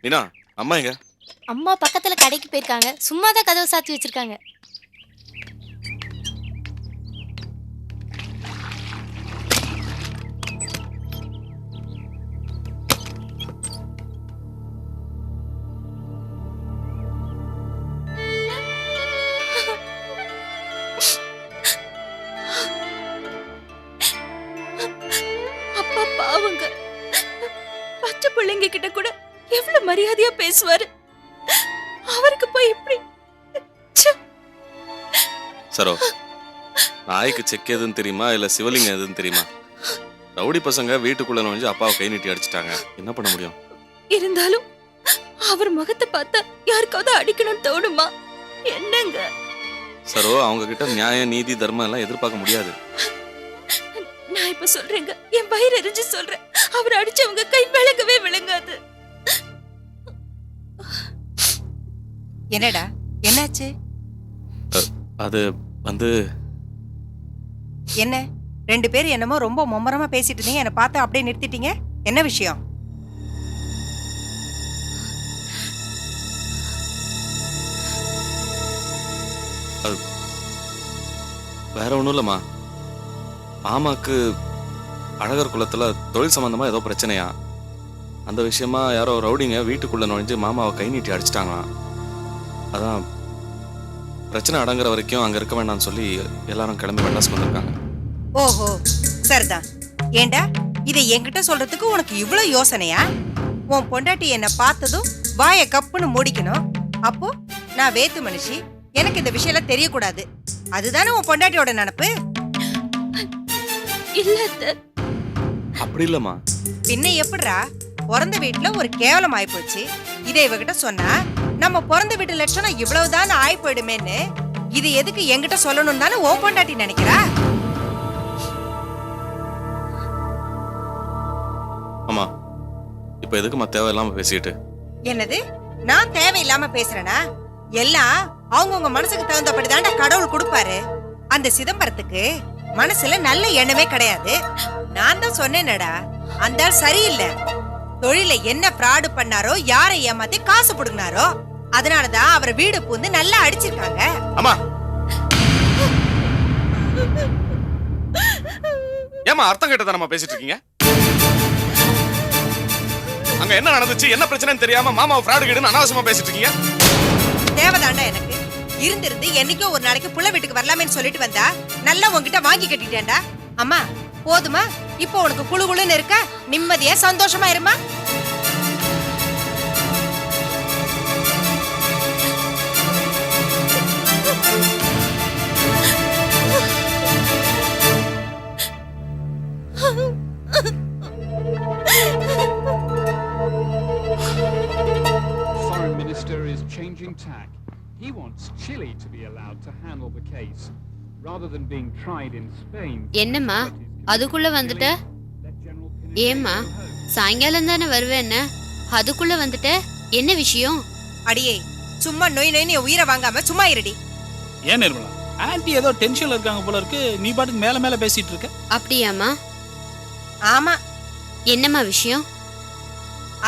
மீனா, அம்மா எங்க? அம்மா பக்கத்துல கடைக்கு போயிருக்காங்க. சும்மா தான் கதவை சாத்தி வச்சிருக்காங்க. அப்பா பாவங்க. பச்சை பிள்ளைங்க கிட்ட கூட எவ்வளவு மரியாதையா பேசுவாரு. அவருக்கு போய் இப்படி. சரோ, நாய்க்கு செக் எதுன்னு தெரியுமா இல்ல சிவலிங்கம் எதுன்னு தெரியுமா? ரவுடி பசங்க வீட்டுக்குள்ள நுழைஞ்சு அப்பாவை கை நீட்டி அடிச்சிட்டாங்க. என்ன பண்ண முடியும்? இருந்தாலும் அவர் முகத்தை பார்த்தா யாருக்காவது அடிக்கணும்னு தோணுமா? என்னங்க சரோ, அவங்க கிட்ட நியாயம், நீதி, தர்மம் எல்லாம் எதிர்பார்க்க முடியாது. நான் இப்ப சொல்றேங்க, என் வயிறு எரிஞ்சு சொல்றேன். அவர் அடிச்சவங்க கை விளங்கவே விளங்காது. என்னடா என்னாச்சு? அது வந்து என்ன ரெண்டு பேரும் என்னமோ ரொம்ப மும்மரமா பேசிட்டு இருந்தீங்க, என்ன பார்த்து அப்படியே நிறுத்திட்டீங்க. என்ன விஷயம்? வேற ஒண்ணும் இல்லம்மா. மாமாக்கு அழகர் குளத்துல தொழில் சம்பந்தமா ஏதோ பிரச்சனையா. அந்த விஷயமா யாரோ ரவுடிங்க வீட்டுக்குள்ள நுழைஞ்சு மாமாவை கை நீட்டி அடிச்சிட்டாங்களாம். அதான் பிரச்சனை அடங்குற வரைக்கும் அங்க இருக்க வேண்டாம்னு சொல்லி எல்லாரும் கிளம்பி மெட்ராஸ்க்கு வந்திருக்காங்க. ஓஹோ, சரிதான். ஏண்டா இதை என்கிட்ட சொல்றதுக்கு உனக்கு இவ்வளவு யோசனையா? உன் பொண்டாட்டி என்ன பார்த்ததும் வாயை கப்புன்னு மூடிக்கணும். அப்போ நான் வேத்து மனுஷி, எனக்கு இந்த விஷயம் தெரியக்கூடாது. அதுதானே உன் பொண்டாட்டியோட நினைப்பு? இல்ல அப்படி இல்லம்மா. பின்ன எப்படிரா? பிறந்த வீட்டுல ஒரு கேவலம் ஆயிப்போச்சு. இதை இவகிட்ட சொன்னா நம்ம பிறந்த வீட்டு லட்சணம் இவ்வளவுதான் ஆயி போயிடுமேன்னு இது எதுக்கு என்கிட்ட சொல்லணும் தானே உன் பொண்டாட்டி நினைக்கிறா? ஆமா, இப்ப எதுக்குமா தேவையில்லாம பேசிட்டு? என்னது, நான் தேவையில்லாம பேசுறேனா? எல்லாம் அவங்கவுங்க மனசுக்கு தகுந்தபடிதான்டா கடவுள் கொடுப்பாரு. அந்த சிதம்பரத்துக்கு மனசுல நல்ல எண்ணமே கிடையாது. நான் தான் சொன்னேனடா, அந்த ஆள் சரியில்லை. தொழில என்ன ஃப்ராடு பண்ணாரோ, யாரை ஏமாத்தி காசு புடுங்கினாரோ, அதனாலதான் அவரை வீடு பூந்து நல்லா அடிச்சிருக்காங்க. அம்மா, ஏமா அர்த்தம் கேட்டதா நம்ம பேசிட்டு இருக்கீங்க? அங்க என்ன நடந்துச்சு, என்ன பிரச்சனைன்னு தெரியாம மாமாவை ஃப்ராடு கேடுன்னு அனாவசியமா பேசிட்டு இருக்கீங்க. தேவைதாண்டா எனக்கு. இருந்திருந்து என்னைக்கோ ஒரு நாளைக்கு புள்ள வீட்டுக்கு வரலாமேன்னு சொல்லிட்டு வந்தா நல்லா உன்கிட்ட வாங்கி கட்டிட்டேன்டா. அம்மா போதுமா? இப்போ உனக்கு குழு குழுன்னு இருக்க, நிம்மதியா சந்தோஷமா இருமா. Foreign Minister is changing tack. He wants Chile to be allowed to handle the case rather than being tried in Spain. என்னம்மா அதுக்குள்ள வந்துட்ட? ஏம்மா சாயங்காலம் தானே வருவேன்ன, அதுக்குள்ள வந்துட்ட? என்ன விஷயம்? அடியே, சும்மா நோய் நோய் உயிரை வாங்காம சும்மா இருடி. ஏன் நிர்மலா, ஆன்ட்டி ஏதோ டென்ஷன்ல இருக்காங்க போல இருக்கு, நீ பாட்டுக்கு மேல மேல பேசிட்டு இருக்க. அப்படியாம்மா? ஆமா, என்னம்மா விஷயம்?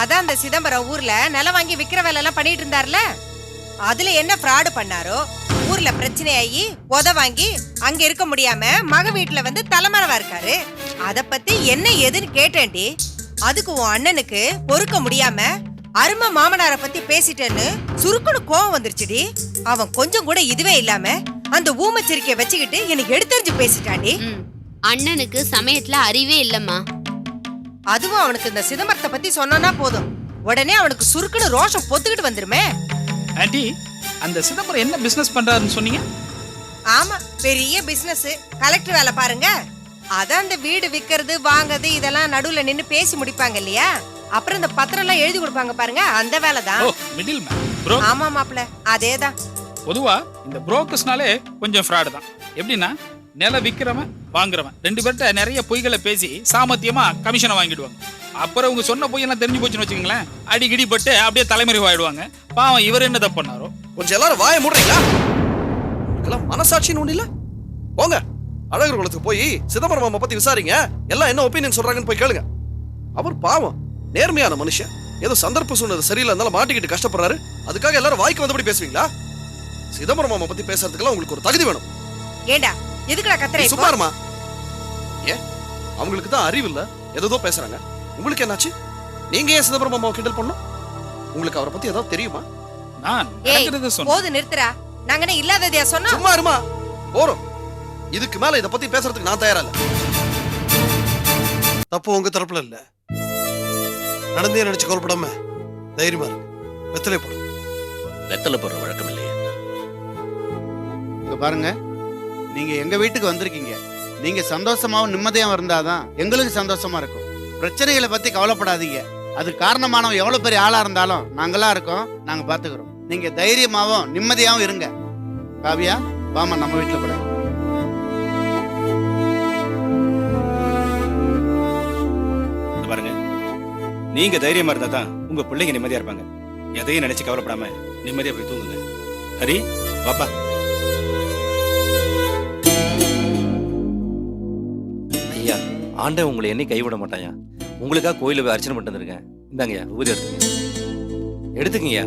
அதான் அந்த சிதம்பரம் ஊர்ல நிலம் வாங்கி விக்கிற வேலை எல்லாம் பண்ணிட்டு இருந்தார்ல, அதுல என்ன ஃப்ராடு பண்ணாரோ, ஊர்ல பிரச்சனையாகி உத வாங்கி அங்க இருக்க முடியாம மக வீட்டுல வந்து தலைமறைவா இருக்காரு. அத பத்தி என்ன ஏதுன்னு கேட்டேன்டி. அதுக்கு உன் அண்ணனுக்கு பொறுக்க முடியாம அருமை மாமனார பத்தி பேசிட்டேன்னு சுருக்குன்னு கோவம் வந்துருச்சுடி. அவன் கொஞ்சம் கூட இதுவே இல்லாம அந்த ஊமச்சரிக்கைய வச்சுக்கிட்டு எனக்கு எடுத்தறிஞ்சு பேசிட்டாண்டி. அண்ணனுக்கு சமயத்துல அறிவே இல்லம்மா. அதுவும் அவனுக்கு இந்த சிதம்பரத்தை பத்தி சொன்னா போதும், உடனே அவனுக்கு சுருக்குன்னு ரோஷம் பொத்துக்கிட்டு வந்துருமே. ஆன்ட்டி, அந்த சிதம்பரம் என்ன பிசினஸ் பண்றாருன்னு சொன்னீங்க? ஆமா, பெரிய பிசினஸ். கலெக்டர் வேலை பாருங்க. அதான் அந்த வீடு விக்கிறது வாங்குறது இதெல்லாம் நடுவுல நின்னு பேசி முடிப்பாங்க இல்லையா, அப்புறம் இந்த பத்திரம் எல்லாம் எழுதி கொடுப்பாங்க பாருங்க, அந்த வேலைதான். Middle man. ஆமா மாப்ள, அதேதான். பொதுவா இந்த புரோக்கர்ஸ்னாலே கொஞ்சம் ஃப்ராடு தான். எப்படின்னா, நில விக்கிறவன் வாங்குறவன் ரெண்டு பேர்ட்ட நிறைய பொய்களை பேசி சாமத்தியமா கமிஷனை வாங்கிடுவாங்க. அப்புறம் உங்க சொன்ன பொய் எல்லாம் தெரிஞ்சு போச்சுன்னு வச்சுக்கோங்களேன், அடிக்கடி பட்டு அப்படியே தலைமறைவாயிடுவாங்க. பாவம் இவர் என்ன தப்பு பண்ணாரோ. கொஞ்சம் எல்லாரும் வாய மூடுறீங்களா? மனசாட்சின்னு ஒண்ணு இல்ல. போங்க அழகர் குளத்துக்கு போய் சிதம்பரம் மாமா பத்தி விசாரிங்க. எல்லாம் என்ன ஒப்பீனியன் சொல்றாங்கன்னு போய் கேளுங்க. அவர் பாவம் நேர்மையான மனுஷன், ஏதோ சந்தர்ப்ப சூழ்நிலை சரியில்லை இருந்தாலும் மாட்டிக்கிட்டு கஷ்டப்படுறாரு, அதுக்காக எல்லாரும் வாய்க்கு வந்தபடி பேசுவீங்களா? சிதம்பரம் மாமா பத்தி பேசுறதுக்கெல்லாம் உங்களுக்கு ஒரு தகுதி வேணும். ஏண்டா எதுக்குடா கத்துற இப்போ? சும்மாருமா. ஏன் அவங்களுக்கு தான் அறிவு இல்ல, ஏதோ பேசுறாங்க. உங்களுக்கு என்னாச்சு? நீங்க ஏன் சிதம்பரம் மாமாவை கிண்டல் பண்ணும்? உங்களுக்கு அவரை பத்தி ஏதாவது தெரியுமா? நான் ஏய் நடக்கிறத சொன்னேன். போது நிறுத்துறா. நாங்க என்ன இல்லாததையா சொன்னோம்? சும்மா இருமா. போறோம். இதுக்கு மேல இத பத்தி பேசுறதுக்கு நான் தயாரா இல்ல. தப்பு உங்க தரப்புல இல்ல. நடந்தே நினைச்சு கவலைப்படாம தைரியமா இருக்கு. வெத்தலை போடு. வெத்தலை போடுற வழக்கம் இல்லையே. இங்க பாருங்க, நீங்க எங்க வீட்டுக்கு வந்திருக்கீங்க. நீங்க சந்தோஷமாவும் நிம்மதியாவும் இருந்தாதான் எங்களுக்கு சந்தோஷமா இருக்கும். பிரச்சனைகளை பத்தி கவலைப்படாதீங்க. அது காரணமானவன் எவ்வளவு பெரிய ஆளா இருந்தாலும் நாங்களா இருக்கோம், நாங்க பாத்துக்கிறோம். நீங்க தைரியமாவும் நிம்மதியாவும் இருங்க. காவியா, வாமா நம்ம வீட்டுல கூட. பாருங்க, நீங்க தைரியமா இருந்தா தான் உங்க பிள்ளைங்க நிம்மதியா இருப்பாங்க. எதையும் நினைச்சு கவலைப்படாம நிம்மதியா போய் தூங்குங்க. ஹரி, பாப்பா. ஐயா, ஆண்டவன் உங்களை என்னை கைவிட மாட்டாயா. உங்களுக்காக கோயில போய் அர்ச்சனை பண்ணிட்டு வந்திருக்கேன். இந்தாங்கய்யா, ஊதி எடுத்துக்கங்கய்யா.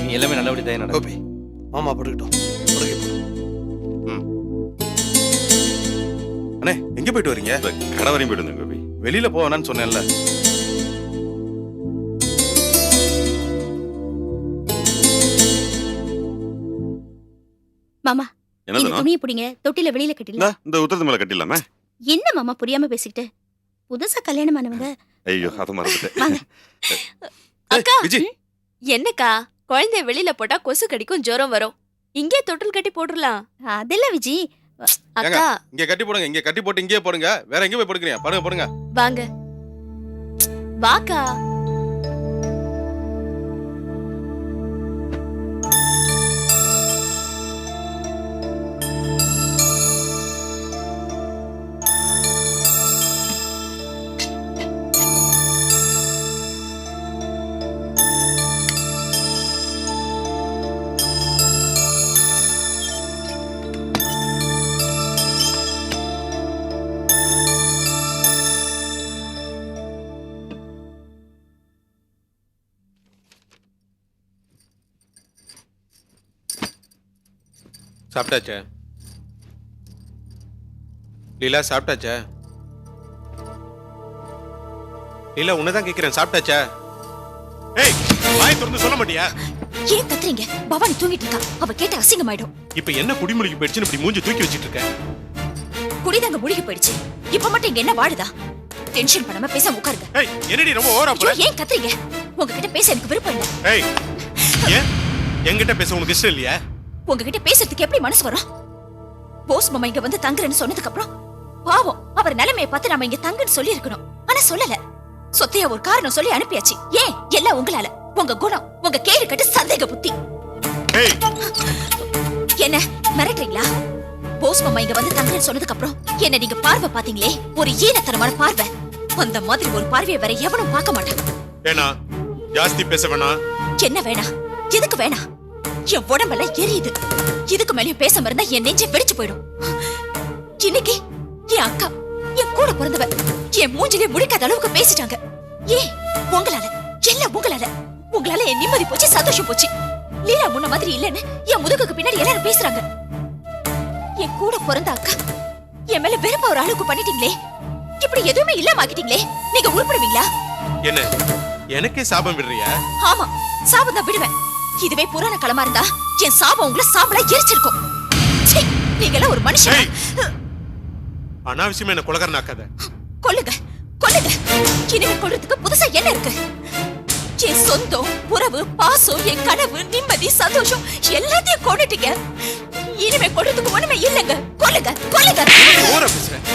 நீ எல்லாமே நல்லபடி தான் நடக்கும். கோபி, மாமா படுக்கட்டும். அண்ணே, எங்க போயிட்டு வரீங்க? கடை வரையும் போயிட்டு வந்தேன் கோபி. வெளியில போவேனான்னு சொன்னேன்ல. மாமா, இந்த என்னது துணியை பிடிங்க, தொட்டில வெளியில கட்டிடலாம். இந்த உத்தரத்து மேல கட்டிடலாமே. என்ன மாமா புரியாம பேசிக்கிட்டு? புதுசா கல்யாணம் ஆனவங்க. ஐயோ, அத மறந்துட்டேன். வாங்க. அக்கா, விஜய், என்னக்கா, குழந்தைய வெளியில போட்டா கொசு கடிக்கும், ஜுரம் வரும். இங்கே தொட்டில் கட்டி போட்டுடலாம். அதெல்லாம் விஜி. அக்கா, இங்க கட்டி போடுங்க. இங்க கட்டி போட்டு இங்கே போடுங்க. வேற எங்க போய் போடுறீங்க? பாருங்க போடுங்க. வாங்க. வாக்கா. சாப்பிட்டாச்சா? லீலா, சாப்பிட்டாச்சா? லீலா, உன்னதான் கேக்குறேன், சாப்பிட்டாச்சா? ஏய், வாய் திறந்து சொல்ல மாட்டியா? ஏன் கத்துறீங்க? பவானி தூங்கிட்டு இருக்கா. அவ கேட்ட அசிங்கமாயிடும். இப்ப என்ன குடிமொழிக்கு போயிடுச்சுன்னு இப்படி மூஞ்சி தூக்கி வச்சிட்டு இருக்க? குடிதாங்க முழுகி போயிடுச்சு. இப்ப மட்டும் இங்க என்ன வாடுதா? டென்ஷன் பண்ணாம பேசாம உட்காருங்க. ஏய், என்னடி ரொம்ப ஓவரா போற? ஏன் கத்துறீங்க? உங்ககிட்ட பேச எனக்கு விருப்பம் இல்ல. ஏய், ஏன் என்கிட்ட பேச உனக்கு இஷ்டம் இல்லையா? உங்ககிட்ட பேசுறதுக்கு எப்படி மனசு வரும்? போஸ் மாமா இங்க வந்து தங்குறேன்னு சொன்னதுக்கு அப்புறம் பாவம் அவர் நிலைமையை பார்த்து நாம இங்க தங்குன்னு சொல்லி இருக்கணும். ஆனா சொல்லல. சொத்தையா ஒரு காரணம் சொல்லி அனுப்பியாச்சு. ஏன்? எல்லாம் உங்களால. உங்க குணம், உங்க கேடு கட்டு சந்தேக புத்தி. ஏய், என்ன மிரட்டுறீங்களா? போஸ் மாமா இங்க வந்து தங்குறேன்னு சொன்னதுக்கு அப்புறம் என்ன நீங்க பார்வை பாத்தீங்களே, ஒரு ஈனத்தனமான பார்வை. அந்த மாதிரி ஒரு பார்வையை வேற எவனும் பார்க்க மாட்டான். ஏனா ஜாஸ்தி பேச வேணாம். என்ன வேணாம்? எதுக்கு வேணாம்? என் உடம்பெல்லாம் எரியுது. இதுக்கு மேலயும் பேசாம இருந்தா என் நெஞ்சே வெடிச்சு போயிடும். இன்னைக்கு என் அக்கா, என் கூட பிறந்தவ, என் மூஞ்சிலே முடிக்காத அளவுக்கு பேசிட்டாங்க. ஏன்? உங்களால. எல்லாம் உங்களால. உங்களால என் நிம்மதி போச்சு, சந்தோஷம் போச்சு. லீலா முன்ன மாதிரி இல்லன்னு என் முதுகுக்கு பின்னாடி எல்லாரும் பேசுறாங்க. என் கூட பிறந்த அக்கா என் மேல வெறுப்ப ஒரு அளவுக்கு பண்ணிட்டீங்களே. இப்படி எதுவுமே இல்லாம ஆக்கிட்டீங்களே. நீங்க உருப்படுவீங்களா? என்ன எனக்கே சாபம் விடுறியா? ஆமா, சாபம் தான் விடுவேன். இதுவே புராண களமா இருந்தா என் சாபம் உங்களை சாம்பலா எரிச்சிருக்கும். நீங்க எல்லாம் ஒரு மனுஷன். அனாவசியமா என்ன கொலகாரன் ஆக்காத. கொல்லுங்க, கொல்லுங்க. இனிமே கொல்றதுக்கு புதுசா என்ன இருக்கு? என் சொந்தம், உறவு, பாசம், என் கனவு, நிம்மதி, சந்தோஷம் எல்லாத்தையும் கொண்டுட்டீங்க. இனிமே கொல்றதுக்கு ஒண்ணுமே இல்லைங்க. கொல்லுங்க, கொல்லுங்க. ஓர பேசுறேன்.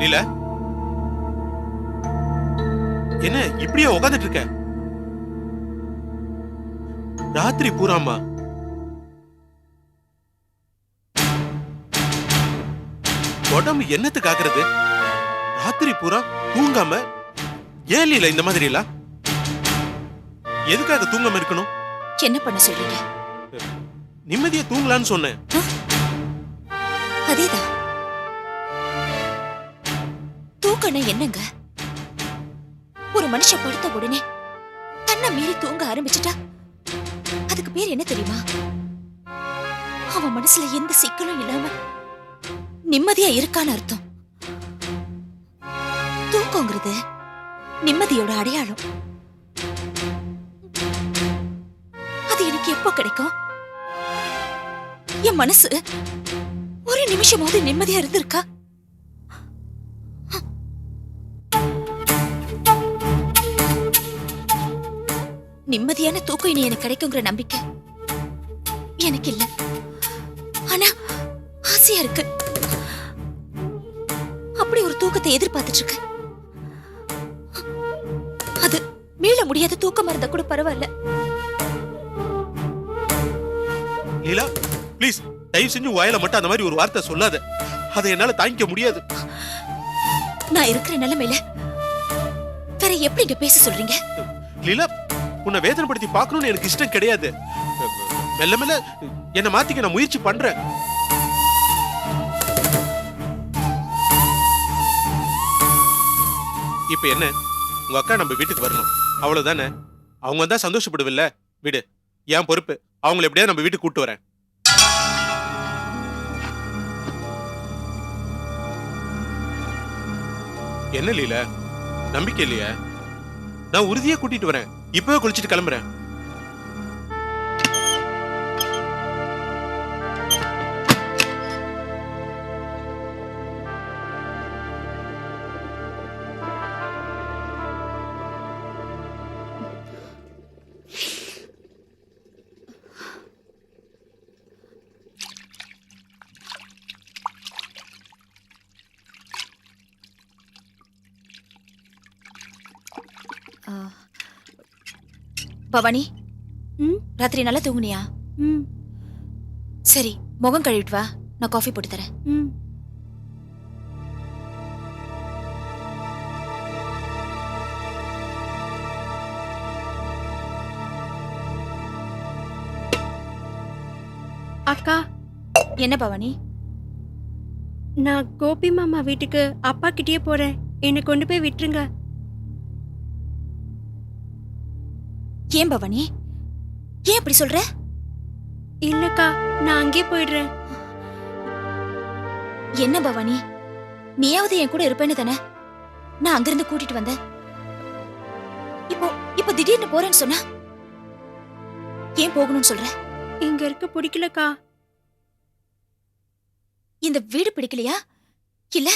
லீலா, என்ன இப்படியே உட்காந்துட்டு இருக்க? ராத்திரி பூராமா உடம்பு என்னத்துக்கு ஆக்குறது? ராத்திரி பூரா தூங்காம ஏன் லீலா இந்த மாதிரி எல்லாம்? எதுக்காக தூங்காம இருக்கணும்? என்ன பண்ண சொல்றீங்க? நிம்மதியா தூங்கலான்னு சொன்னேன். அதேதான். தூக்கம்னா என்னங்க? ஒரு மனுஷன் படுத்த உடனே தன்னை மீறி தூங்க ஆரம்பிச்சுட்டா அதுக்கு பேர் என்ன தெரியுமா? அவன் மனசுல எந்த சிக்கலும் இல்லாம நிம்மதியா இருக்கான்னு அர்த்தம். தூக்கங்கிறது நிம்மதியோட அடையாளம். அது எனக்கு எப்போ கிடைக்கும்? என் மனசு ஒரு நிமிஷமாவது நிம்மதியா இருந்திருக்கா? நிம்மதியான தூக்கம் இனி எனக்கு கிடைக்குங்கிற நம்பிக்கை எனக்கு இல்ல. ஆனா ஆசையா இருக்கு. அப்படி ஒரு தூக்கத்தை எதிர்பார்த்துட்டு இருக்கு. அது மீள முடியாத தூக்கமா இருந்தா கூட பரவாயில்ல. லீலா ப்ளீஸ் தயவு செஞ்சு வாயில மட்டும் அந்த மாதிரி ஒரு வார்த்தை சொல்லாத. அதை என்னால தாங்கிக்க முடியாது. நான் இருக்கிற நிலைமையில வேற எப்படிங்க பேச சொல்றீங்க? லீலா உன்னை வேதனைப்படுத்தி பார்க்கணும்னு எனக்கு இஷ்டம் கிடையாது. மெல்ல மெல்ல என்ன மாத்திக்க நான் முயற்சி பண்றேன். இப்ப என்ன, உங்க அக்கா நம்ம வீட்டுக்கு வரணும் அவ்வளவுதானே? அவங்க வந்தா சந்தோஷப்படுவில்ல? விடு, என் பொறுப்பு. அவங்களை எப்படியா நம்ம வீட்டுக்கு கூட்டு வரேன். என்ன லீலா, நம்பிக்கை இல்லையா? நான் உறுதியா கூட்டிட்டு வரேன். இப்பவே குளிச்சிட்டு கிளம்புறேன். பவானி, ராத்திரி நல்லா தூங்குனியா? சரி, முகம் கழுவிட்டு வா, நான் காஃபி போட்டு தரேன். அக்கா, என்ன பவானி? நான் கோபி மாமா வீட்டுக்கு அப்பா கிட்டே போறேன். என்னை கொண்டு போய் விட்டுருங்க. ஏன் பவானி, ஏன் இப்படி சொல்ற? இல்லக்கா, நான் அங்கே போயிடுறேன். என்ன பவானி, நீயாவது என் கூட இருப்பேன்னு தானே நான் அங்கிருந்து கூட்டிட்டு வந்தேன். இப்போ திடீர்னு போறேன்னு சொன்னா ஏன் போகணும்னு சொல்ற? இங்க இருக்க பிடிக்கலக்கா. இந்த வீடு பிடிக்கலையா? இல்ல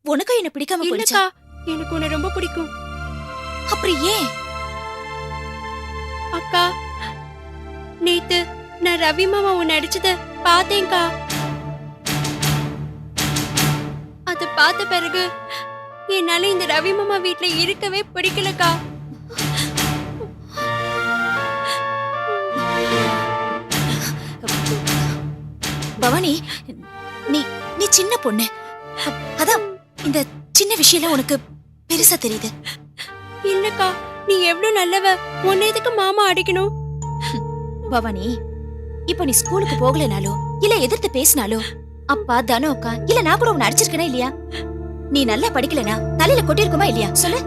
உனக்கும் என்ன பிடிக்காம போயிடுச்சா? எனக்கு உன்னை ரொம்ப பிடிக்கும். அப்படி ஏன்? அக்கா, நேத்து நான் ரவி மாமா உன்னை அடிச்சத பார்த்தேன்க்கா. அத பார்த்த பிறகு என்னால இந்த ரவி மாமா வீட்டுல இருக்கவே பிடிக்கலக்கா. பவானி, நீ நீ சின்ன பொண்ணு. அதான் இந்த சின்ன விஷயம் உனக்கு பெருசா தெரியுது. இல்லக்கா, நீ எவ்வளவு நல்லவ. உன்னை எதுக்கு மாமா அடிக்கணும்? பவானி, இப்ப நீ ஸ்கூலுக்கு போகலனாலோ இல்ல எதிர்த்து பேசினாலோ அப்பா தனோக்கா இல்ல நான் கூட உன்னை அடிச்சிருக்கனா இல்லையா? நீ நல்லா படிக்கலனா தலையில கொட்டிருக்குமா இல்லையா? சொல்லு.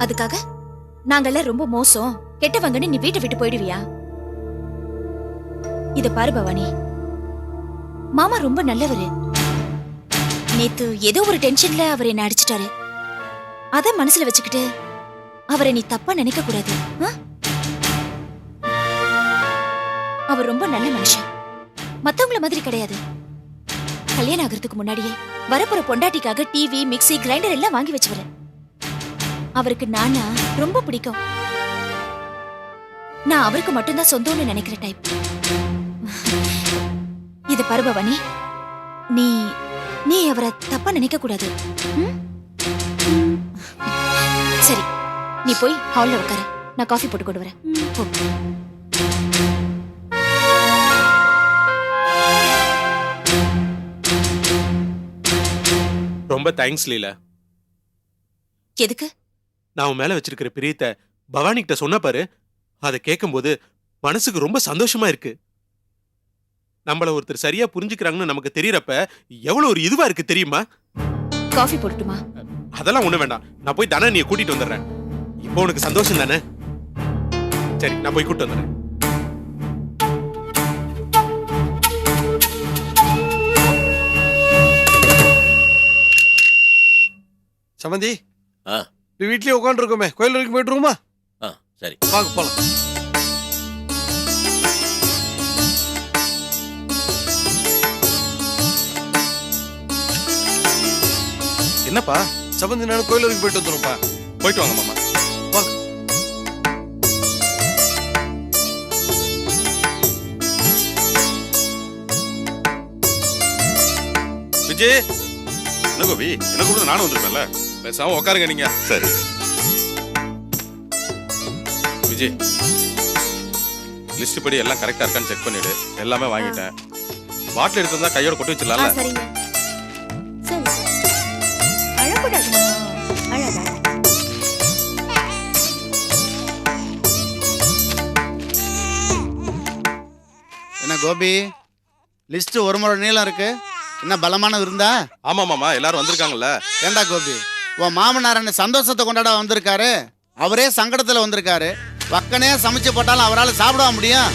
அதுக்காக நாங்கெல்லாம் ரொம்ப மோசம் கெட்டவங்கன்னு நீ வீட்டை விட்டு போயிடுவியா? இத பாரு பவானி, மாமா ரொம்ப நல்லவரு. நேத்து ஏதோ ஒரு டென்ஷன்ல அவர் என்ன அடிச்சிட்டாரு. அத மனசுல வச்சுக்கிட்டு அவரை நீ தப்பா நினைக்க கூடாது. அவர் ரொம்ப நல்ல மனுஷன், மத்தவங்கள மாதிரி கிடையாது. கல்யாணம் ஆகிறதுக்கு முன்னாடியே வரப்போற பொண்டாட்டிக்காக டிவி, மிக்ஸி, கிரைண்டர் எல்லாம் வாங்கி வச்சுவரு. அவருக்கு நானா ரொம்ப பிடிக்கும். நான் அவருக்கு மட்டும்தான் சொந்தம்னு நினைக்கிற டைப். இத பாரு பவானி, நீ நீ அவரை தப்பா நினைக்க கூடாது. ம்? சரி, நீ போய் ஹால்ல உட்காரு. நான் காஃபி போட்டு கொண்டு வரேன். போ. ரொம்ப தேங்க்ஸ் லீலா. எதுக்கு? நான் உன் மேல வச்சிருக்கிற பிரியத்தை பவானி கிட்ட சொன்ன பாரு, அதை கேட்கும்போது மனசுக்கு ரொம்ப சந்தோஷமா இருக்கு. நம்மள ஒருத்தர் சரியா புரிஞ்சுக்கிறாங்கன்னு நமக்கு தெரியறப்ப எவ்வளவு ஒரு இதுவா இருக்கு தெரியுமா? காஃபி போட்டுமா? அதெல்லாம் ஒண்ணு வேண்டாம், நான் போய் தனனியை கூட்டிட்டு வந்துடுறேன். இப்போ உனக்கு சந்தோஷம் தானே? சரி, நான் போய் கூட்டிட்டு வந்துடுறேன். சமந்தி வீட்லயே உட்காந்துருக்கோமே, கோயில் வரைக்கும் போயிட்டுருவோமா? சரி, வாங்க போலாம். என்னப்பா? சமந்தி நானும் கோயில் வரைக்கும் போயிட்டு வந்துருப்பா. போயிட்டு வாங்க மாமா. வாங்க. விஜய், என்ன கோபி, என்ன கூட நானும் வந்திருப்பேன்ல, பேசாம உட்காருங்க நீங்க. சரி விஜய், லிஸ்ட் படி எல்லாம் கரெக்டா இருக்கான்னு செக் பண்ணிடு. எல்லாமே வாங்கிட்டேன். பாட்டில் எடுத்து கையோட கொட்டி வச்சிடலாம்ல? சரிங்க. சரி, அழக்கூடாது. அழகா என்ன கோபி, லிஸ்ட் ஒரு முறை நீளம் இருக்கு. என்ன பலமான இருந்தா? ஆமா மாமா, எல்லாரும் வந்திருக்காங்கல்ல. ஏண்டா கோபி, உன் மாமனார் என்ன சந்தோஷத்தை கொண்டாட வந்திருக்காரு, அவரே சங்கடத்துல வந்திருக்காரு. வக்கனே சமைச்சு போட்டாலும் அவரால் சாப்பிட முடியும்?